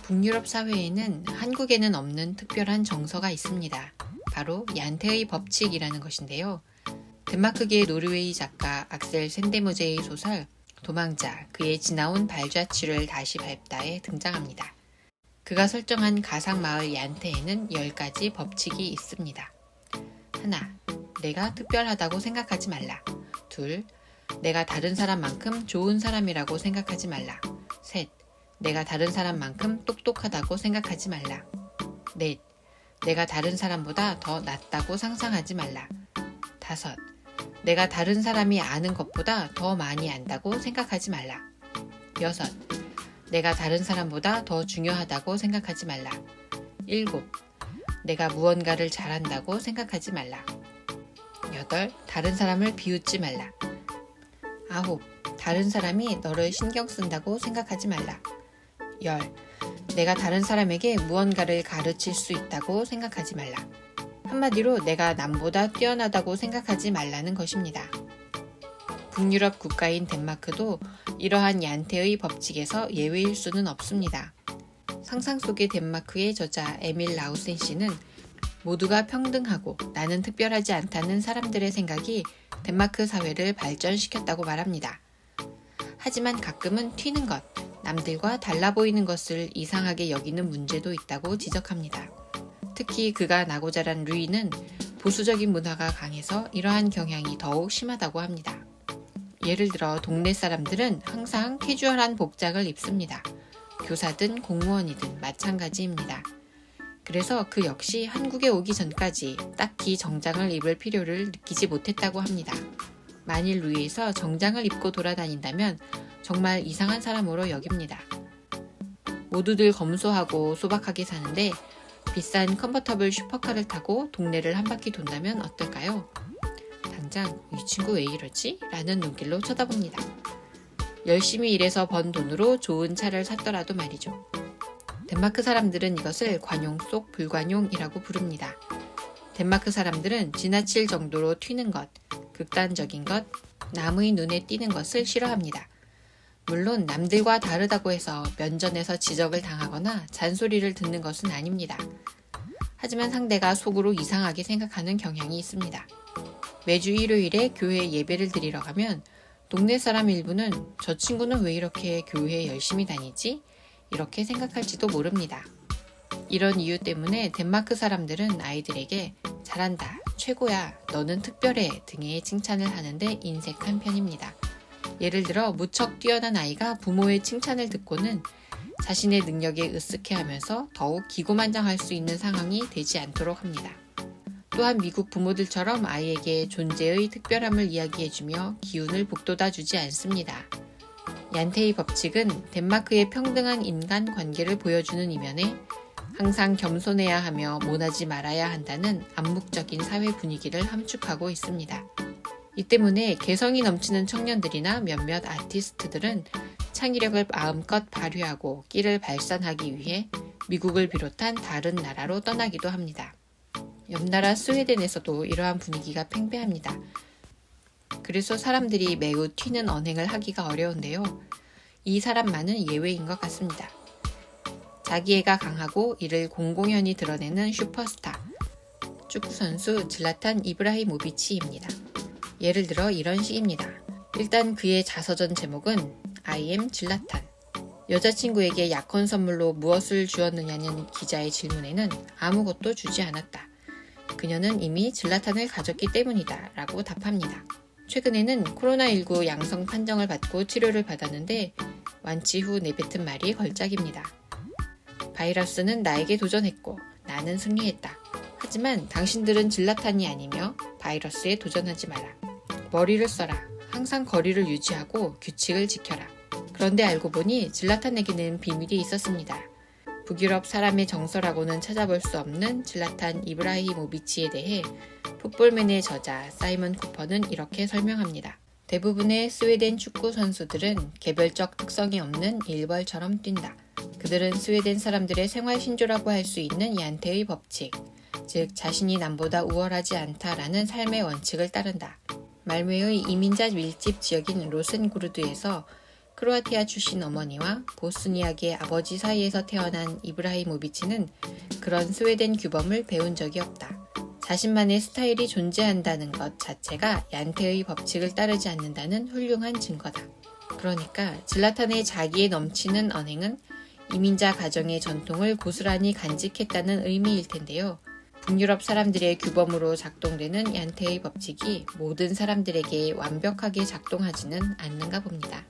북유럽 사회에는 한국에는 없는 특별한 정서가 있습니다. 바로 얀테의 법칙이라는 것인데요. 덴마크계 노르웨이 작가 악셀 샌데무제의 소설 도망자, 그의 지나온 발자취를 다시 밟다에 등장합니다. 그가 설정한 가상마을 얀테에는 10가지 법칙이 있습니다. 하나, 내가 특별하다고 생각하지 말라. 둘, 내가 다른 사람만큼 좋은 사람이라고 생각하지 말라. 셋, 내가 다른 사람만큼 똑똑하다고 생각하지 말라. 넷, 내가 다른 사람보다 더 낫다고 상상하지 말라. 다섯, 내가 다른 사람이 아는 것보다 더 많이 안다고 생각하지 말라. 여섯, 내가 다른 사람보다 더 중요하다고 생각하지 말라. 일곱, 내가 무언가를 잘한다고 생각하지 말라. 여덟, 다른 사람을 비웃지 말라. 아홉, 다른 사람이 너를 신경 쓴다고 생각하지 말라. 열, 내가 다른 사람에게 무언가를 가르칠 수 있다고 생각하지 말라. 한마디로 내가 남보다 뛰어나다고 생각하지 말라는 것입니다. 북유럽 국가인 덴마크도 이러한 얀테의 법칙에서 예외일 수는 없습니다. 상상 속의 덴마크의 저자 에밀 라우센 씨는 모두가 평등하고 나는 특별하지 않다는 사람들의 생각이 덴마크 사회를 발전시켰다고 말합니다. 하지만 가끔은 튀는 것, 남들과 달라 보이는 것을 이상하게 여기는 문제도 있다고 지적합니다. 특히 그가 나고 자란 루이는 보수적인 문화가 강해서 이러한 경향이 더욱 심하다고 합니다. 예를 들어 동네 사람들은 항상 캐주얼한 복장을 입습니다. 교사든 공무원이든 마찬가지입니다. 그래서 그 역시 한국에 오기 전까지 딱히 정장을 입을 필요를 느끼지 못했다고 합니다. 만일 루이에서 정장을 입고 돌아다닌다면 정말 이상한 사람으로 여깁니다. 모두들 검소하고 소박하게 사는데 비싼 컨버터블 슈퍼카를 타고 동네를 한 바퀴 돈다면 어떨까요? 당장 이 친구 왜 이러지? 라는 눈길로 쳐다봅니다. 열심히 일해서 번 돈으로 좋은 차를 샀더라도 말이죠. 덴마크 사람들은 이것을 관용 속 불관용이라고 부릅니다. 덴마크 사람들은 지나칠 정도로 튀는 것, 극단적인 것, 남의 눈에 띄는 것을 싫어합니다. 물론 남들과 다르다고 해서 면전에서 지적을 당하거나 잔소리를 듣는 것은 아닙니다. 하지만 상대가 속으로 이상하게 생각하는 경향이 있습니다. 매주 일요일에 교회에 예배를 드리러 가면 동네 사람 일부는 저 친구는 왜 이렇게 교회에 열심히 다니지? 이렇게 생각할지도 모릅니다. 이런 이유 때문에 덴마크 사람들은 아이들에게 잘한다, 최고야, 너는 특별해 등의 칭찬을 하는데 인색한 편입니다. 예를 들어 무척 뛰어난 아이가 부모의 칭찬을 듣고는 자신의 능력에 으쓱해하면서 더욱 기고만장할 수 있는 상황이 되지 않도록 합니다. 또한 미국 부모들처럼 아이에게 존재의 특별함을 이야기해주며 기운을 북돋아주지 않습니다. 얀테의 법칙은 덴마크의 평등한 인간 관계를 보여주는 이면에 항상 겸손해야 하며 모나지 말아야 한다는 암묵적인 사회 분위기를 함축하고 있습니다. 이 때문에 개성이 넘치는 청년들이나 몇몇 아티스트들은 창의력을 마음껏 발휘하고 끼를 발산하기 위해 미국을 비롯한 다른 나라로 떠나기도 합니다. 옆나라 스웨덴에서도 이러한 분위기가 팽배합니다. 그래서 사람들이 매우 튀는 언행을 하기가 어려운데요. 이 사람만은 예외인 것 같습니다. 자기애가 강하고 이를 공공연히 드러내는 슈퍼스타, 축구선수 질라탄 이브라히모비치입니다. 예를 들어 이런 식입니다. 일단 그의 자서전 제목은 I am 질라탄. 여자친구에게 약혼 선물로 무엇을 주었느냐는 기자의 질문에는 아무것도 주지 않았다. 그녀는 이미 질라탄을 가졌기 때문이다 라고 답합니다. 최근에는 코로나19 양성 판정을 받고 치료를 받았는데 완치 후 내뱉은 말이 걸작입니다. 바이러스는 나에게 도전했고 나는 승리했다. 하지만 당신들은 질라탄이 아니며 바이러스에 도전하지 마라. 머리를 써라. 항상 거리를 유지하고 규칙을 지켜라. 그런데 알고 보니 질라탄에게는 비밀이 있었습니다. 북유럽 사람의 정서라고는 찾아볼 수 없는 질라탄 이브라히모비치에 대해 풋볼맨의 저자 사이먼 쿠퍼는 이렇게 설명합니다. 대부분의 스웨덴 축구 선수들은 개별적 특성이 없는 일벌처럼 뛴다. 그들은 스웨덴 사람들의 생활 신조라고 할 수 있는 얀테의 법칙, 즉 자신이 남보다 우월하지 않다라는 삶의 원칙을 따른다. 말메의 이민자 밀집 지역인 로센고르드에서 크로아티아 출신 어머니와 보스니악의 아버지 사이에서 태어난 이브라히모비치는 그런 스웨덴 규범을 배운 적이 없다. 자신만의 스타일이 존재한다는 것 자체가 얀테의 법칙을 따르지 않는다는 훌륭한 증거다. 그러니까 질라탄의 자기에 넘치는 언행은 이민자 가정의 전통을 고스란히 간직했다는 의미일 텐데요. 북유럽 사람들의 규범으로 작동되는 얀테의 법칙이 모든 사람들에게 완벽하게 작동하지는 않는가 봅니다.